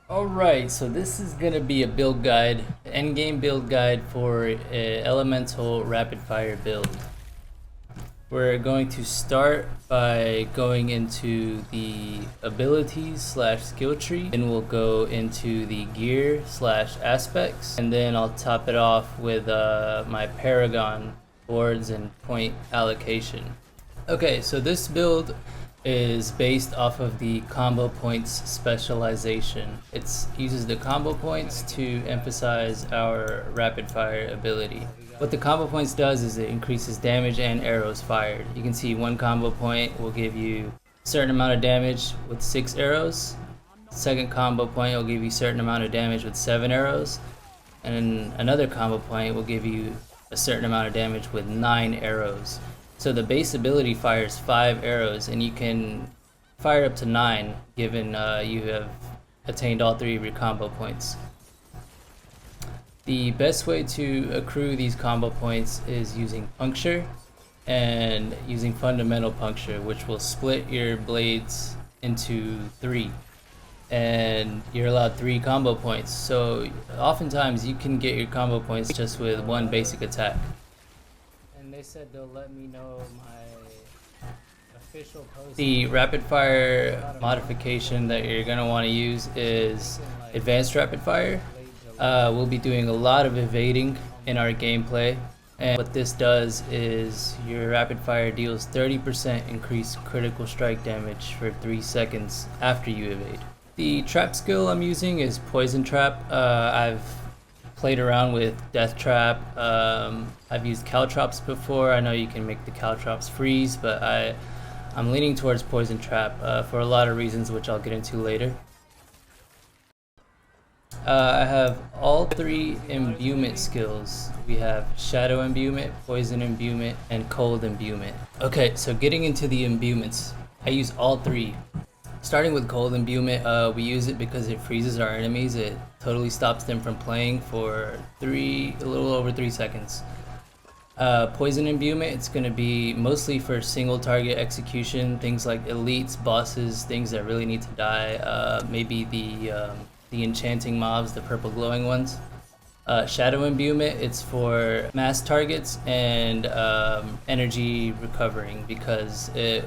Alright, so this is gonna be a build guide, endgame build guide for a elemental rapid fire build. We're going to start by going into the abilities slash skill tree, then we'll go into the gear slash aspects, and then I'll top it off with my Paragon boards and point allocation. Okay, so this build is based off of the combo points specialization. It uses the combo points to emphasize our rapid fire ability. What the combo points does is it increases damage and arrows fired. You can see one combo point will give you a certain amount of damage with 6 arrows. Second combo point will give you a certain amount of damage with 7 arrows. And then another combo point will give you a certain amount of damage with 9 arrows. So the base ability fires 5 arrows, and you can fire up to 9 given you have attained all 3 of your combo points. The best way to accrue these combo points is using puncture and using fundamental puncture, which will split your blades into 3. And you're allowed 3 combo points. So oftentimes you can get your combo points just with one basic attack. And they said they'll let me know my official post. The rapid fire modification that you're going to want to use is advanced rapid fire. We'll be doing a lot of evading in our gameplay, and what this does is your rapid fire deals 30% increased critical strike damage for 3 seconds after you evade. The trap skill I'm using is poison trap. I've played around with death trap. I've used caltrops before. I know you can make the caltrops freeze, but I'm leaning towards poison trap for a lot of reasons, which I'll get into later. I have all 3 imbuement skills. We have shadow imbuement, poison imbuement, and cold imbuement. Okay, so getting into the imbuements, I use all 3. Starting with cold imbuement, we use it because it freezes our enemies. It totally stops them from playing for a little over 3 seconds. Poison imbuement, it's going to be mostly for single target execution, things like elites, bosses, things that really need to die. Maybe the enchanting mobs, the purple glowing ones. Shadow imbuement, it's for mass targets and energy recovering, because it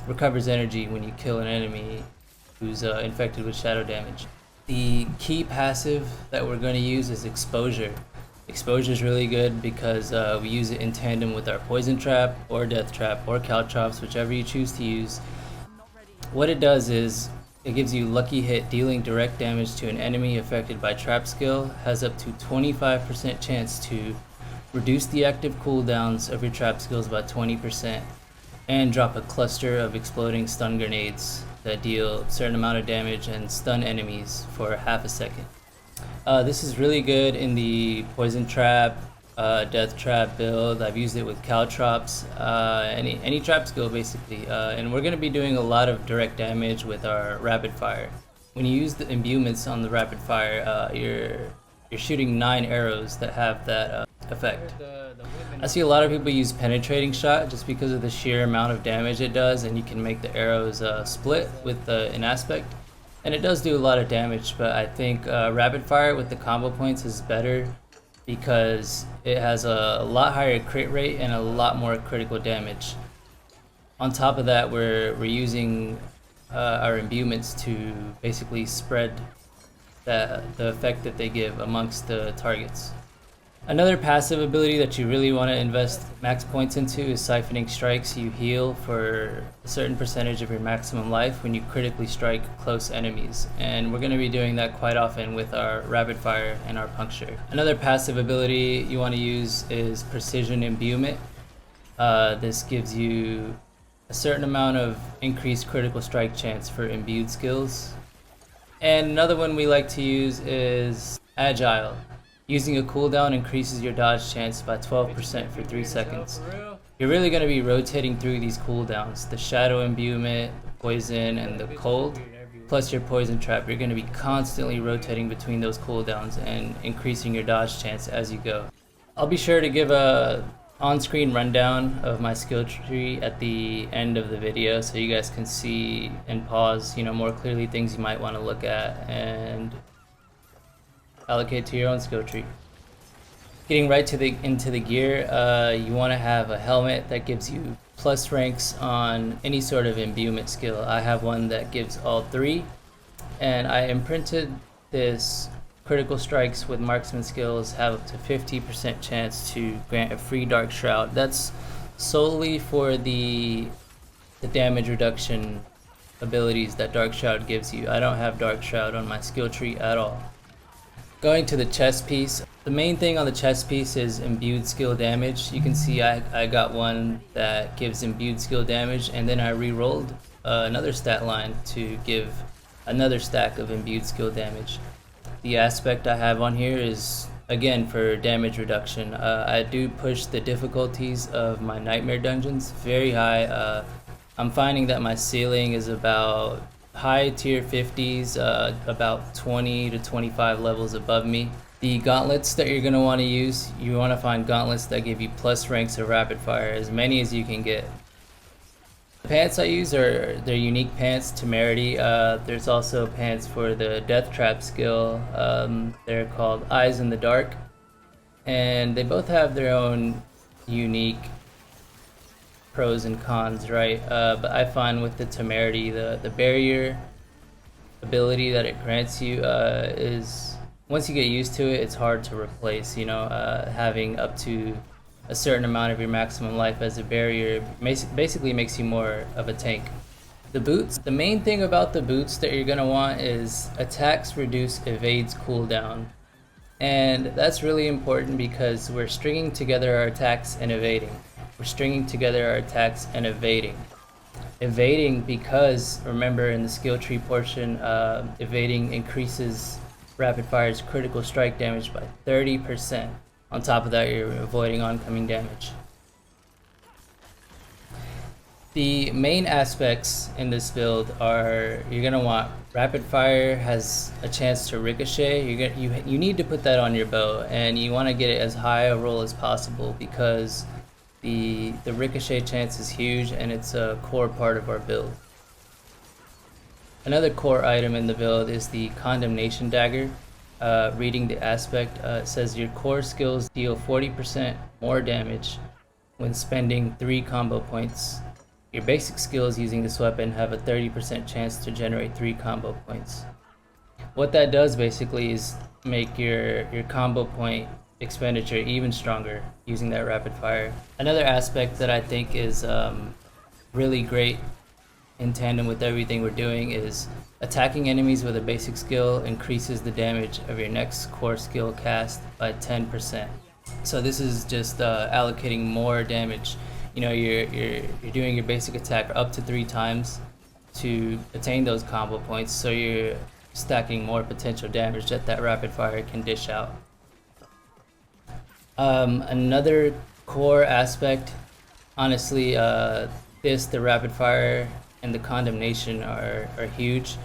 recovers energy when you kill an enemy who's infected with shadow damage. The key passive that we're going to use is exposure. Exposure is really good because we use it in tandem with our poison trap or death trap or caltrops, whichever you choose to use. What it does is it gives you lucky hit, dealing direct damage to an enemy affected by trap skill, has up to 25% chance to reduce the active cooldowns of your trap skills by 20%, and drop a cluster of exploding stun grenades that deal a certain amount of damage and stun enemies for half a second. This is really good in the poison trap, death trap build. I've used it with caltrops, any trap skill basically, and we're going to be doing a lot of direct damage with our rapid fire. When you use the imbuements on the rapid fire, you're shooting 9 arrows that have that effect. I see a lot of people use penetrating shot just because of the sheer amount of damage it does, and you can make the arrows split with an aspect, and it does do a lot of damage. But I think rapid fire with the combo points is better because it has a lot higher crit rate and a lot more critical damage. On top of that, we're using our imbuements to basically spread the effect that they give amongst the targets. Another passive ability that you really want to invest max points into is siphoning strikes. You heal for a certain percentage of your maximum life when you critically strike close enemies, and we're going to be doing that quite often with our rapid fire and our puncture. Another passive ability you want to use is precision imbuement. This gives you a certain amount of increased critical strike chance for imbued skills. And another one we like to use is agile. Using a cooldown increases your dodge chance by 12% for 3 seconds. You're really going to be rotating through these cooldowns, the shadow imbuement, the poison, and the cold, plus your poison trap. You're going to be constantly rotating between those cooldowns and increasing your dodge chance as you go. I'll be sure to give a on-screen rundown of my skill tree at the end of the video, so you guys can see and pause, more clearly things you might want to look at and allocate to your own skill tree. Getting right into the gear, you want to have a helmet that gives you plus ranks on any sort of imbuement skill. I have one that gives all 3, and I imprinted this. Critical strikes with marksman skills have up to 50% chance to grant a free dark shroud. That's solely for the damage reduction abilities that dark shroud gives you. I don't have dark shroud on my skill tree at all. Going to the chest piece, the main thing on the chest piece is imbued skill damage. You can see I got one that gives imbued skill damage, and then I re-rolled another stat line to give another stack of imbued skill damage. The aspect I have on here is, again, for damage reduction. I do push the difficulties of my nightmare dungeons very high. I'm finding that my ceiling is about high tier 50s, about 20 to 25 levels above me. The gauntlets that you're going to want to use, you want to find gauntlets that give you plus ranks of rapid fire, as many as you can get. The pants I use are their unique pants, Temerity. There's also pants for the Death Trap skill. They're called Eyes in the Dark. And they both have their own unique pros and cons, right? But I find with the Temerity, the barrier ability that it grants you is, once you get used to it, it's hard to replace. Having up to a certain amount of your maximum life as a barrier basically makes you more of a tank. The boots, the main thing about the boots that you're going to want is attacks reduce evades cooldown. And that's really important because we're stringing together our attacks and evading. We're stringing together our attacks and evading. Evading because, remember in the skill tree portion, evading increases rapid fire's critical strike damage by 30%. On top of that, you're avoiding oncoming damage. The main aspects in this build are, you're going to want rapid fire has a chance to ricochet. You need to put that on your bow, and you want to get it as high a roll as possible because the ricochet chance is huge and it's a core part of our build. Another core item in the build is the Condemnation Dagger. Reading the aspect, it says your core skills deal 40% more damage when spending 3 combo points. Your basic skills using this weapon have a 30% chance to generate 3 combo points. What that does basically is make your combo point expenditure even stronger using that rapid fire. Another aspect that I think is really great in tandem with everything we're doing is attacking enemies with a basic skill increases the damage of your next core skill cast by 10%. So this is just allocating more damage. You're doing your basic attack up to 3 times to attain those combo points, so you're stacking more potential damage that rapid fire can dish out. Another core aspect, honestly, the rapid fire and the condemnation are huge.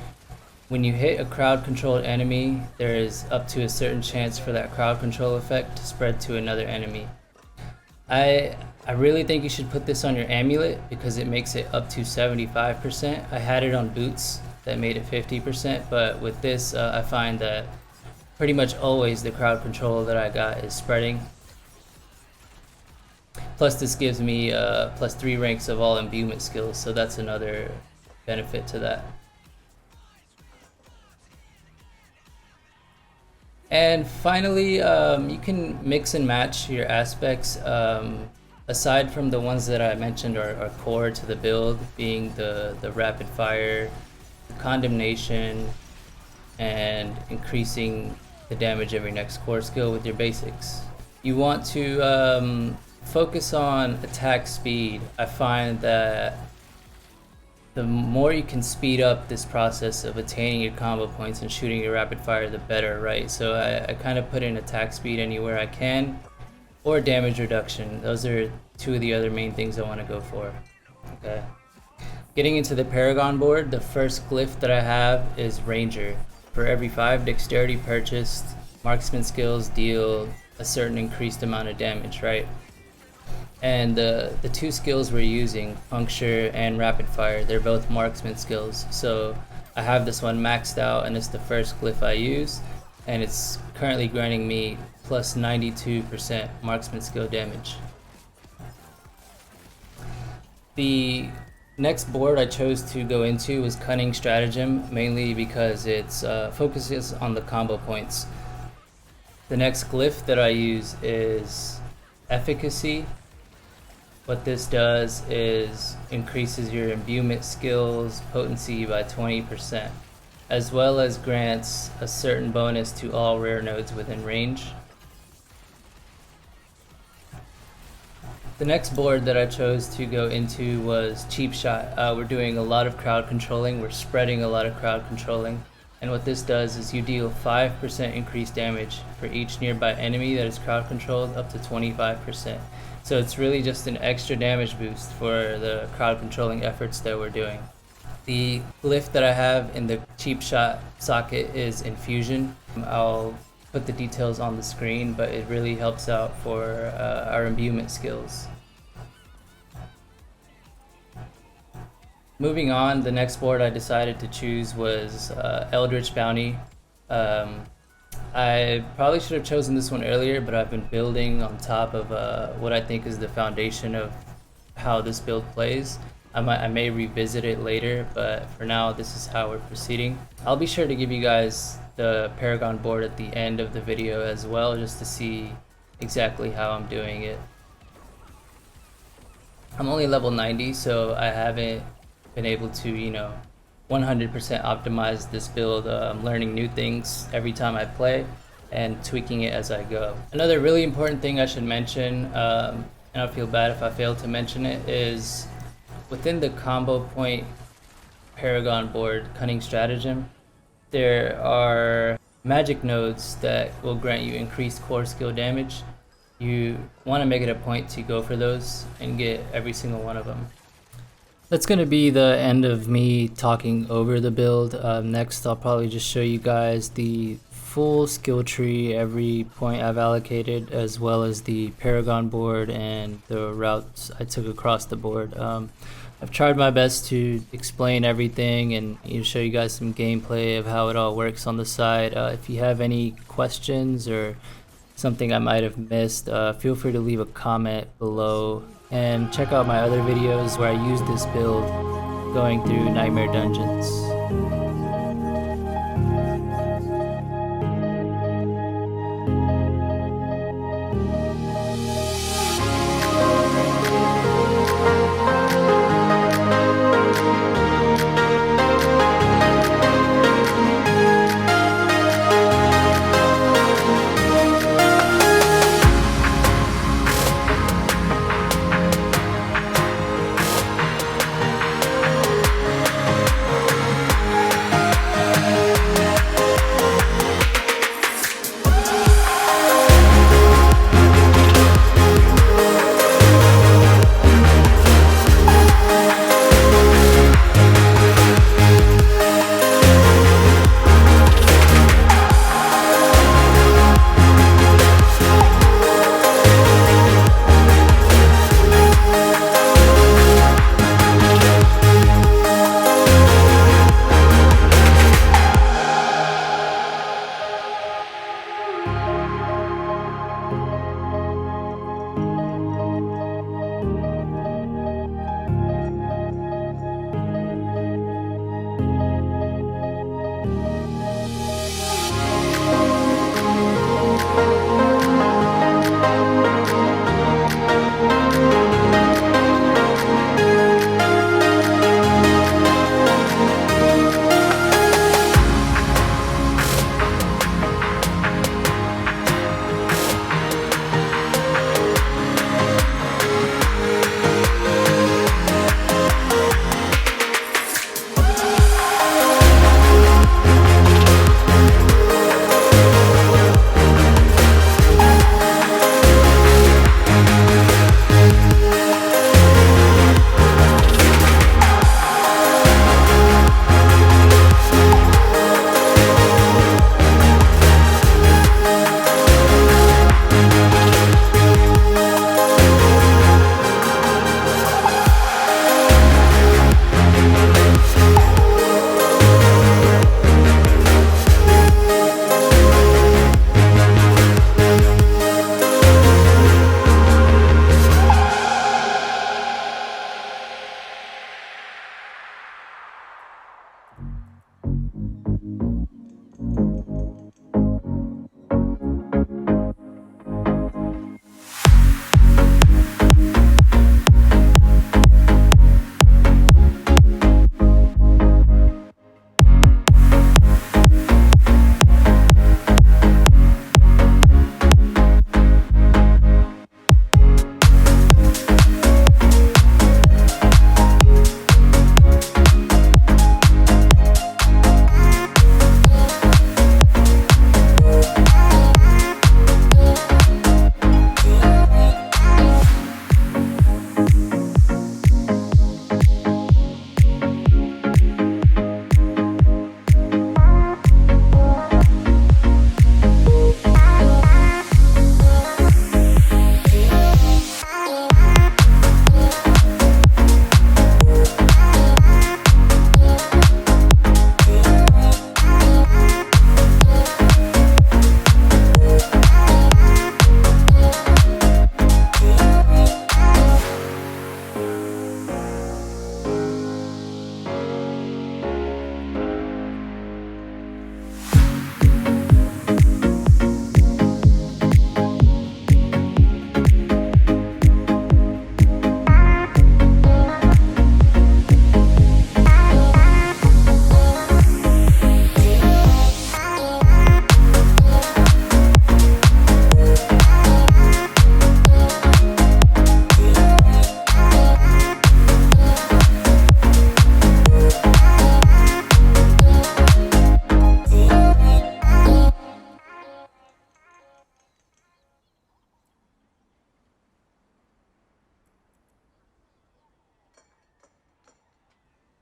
When you hit a crowd controlled enemy, there is up to a certain chance for that crowd control effect to spread to another enemy. I really think you should put this on your amulet because it makes it up to 75%. I had it on boots that made it 50%, but with this I find that pretty much always the crowd control that I got is spreading. Plus this gives me plus 3 ranks of all imbuement skills, so that's another benefit to that. And finally, you can mix and match your aspects. Aside from the ones that I mentioned are core to the build, being the rapid fire, the condemnation, and increasing the damage of your next core skill with your basics. You want to focus on attack speed. I find that the more you can speed up this process of attaining your combo points and shooting your rapid fire, the better, right? So I kind of put in attack speed anywhere I can, or damage reduction. Those are 2 of the other main things I want to go for. Okay. Getting into the Paragon board, the first glyph that I have is Ranger. For every 5 dexterity purchased, marksman skills deal a certain increased amount of damage, right? And the two skills we're using, Puncture and Rapid Fire, they're both marksman skills. So I have this one maxed out, and it's the first glyph I use, and it's currently granting me plus 92% marksman skill damage. The next board I chose to go into was Cunning Stratagem, mainly because it focuses on the combo points. The next glyph that I use is Efficacy. What this does is increases your imbuement skills potency by 20%, as well as grants a certain bonus to all rare nodes within range. The next board that I chose to go into was Cheap Shot. We're doing a lot of crowd controlling, we're spreading a lot of crowd controlling, and what this does is you deal 5% increased damage for each nearby enemy that is crowd controlled up to 25%. So it's really just an extra damage boost for the crowd controlling efforts that we're doing. The glyph that I have in the Cheap Shot socket is Infusion. I'll put the details on the screen, but it really helps out for our imbuement skills. Moving on, the next board I decided to choose was Eldritch Bounty. I probably should have chosen this one earlier, but I've been building on top of what I think is the foundation of how this build plays. I may revisit it later, but for now this is how we're proceeding. I'll be sure to give you guys the Paragon board at the end of the video as well, just to see exactly how I'm doing it. I'm only level 90, so I haven't been able to, 100% optimize this build. I'm learning new things every time I play and tweaking it as I go. Another really important thing I should mention, and I'll feel bad if I fail to mention it, is within the combo point Paragon board Cunning Stratagem, there are magic nodes that will grant you increased core skill damage. You want to make it a point to go for those and get every single one of them. That's going to be the end of me talking over the build. Next, I'll probably just show you guys the full skill tree, every point I've allocated, as well as the Paragon board and the routes I took across the board. I've tried my best to explain everything and show you guys some gameplay of how it all works on the side. If you have any questions or something I might have missed, feel free to leave a comment below, and check out my other videos where I use this build going through Nightmare Dungeons.